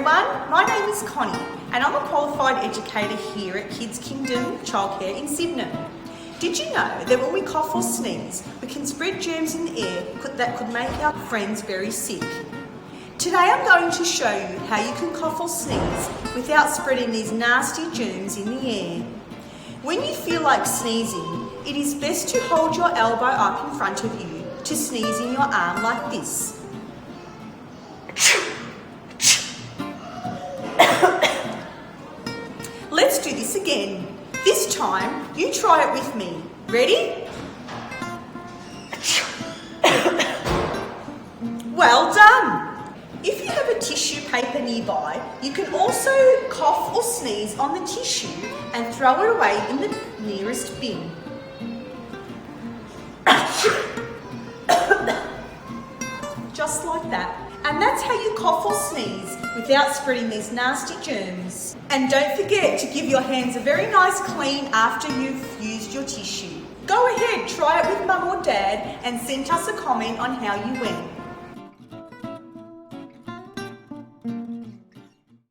everyone, my name is Connie and I'm a qualified educator here at Kids Kingdom Childcare in Sydenham. Did you know that when we cough or sneeze, we can spread germs in the air that could make our friends very sick? Today I'm going to show you how you can cough or sneeze without spreading these nasty germs in the air. When you feel like sneezing, it is best to hold your elbow up in front of you to sneeze in your arm like this. Let's do this again. This time, you try it with me. Ready? Well done! If you have a tissue paper nearby, you can also cough or sneeze on the tissue and throw it away in the nearest bin. Just like that. And that's how you cough or sneeze without spreading these nasty germs. And don't forget to give your hands a very nice clean after you've used your tissue. Go ahead, try it with mum or dad and send us a comment on how you went.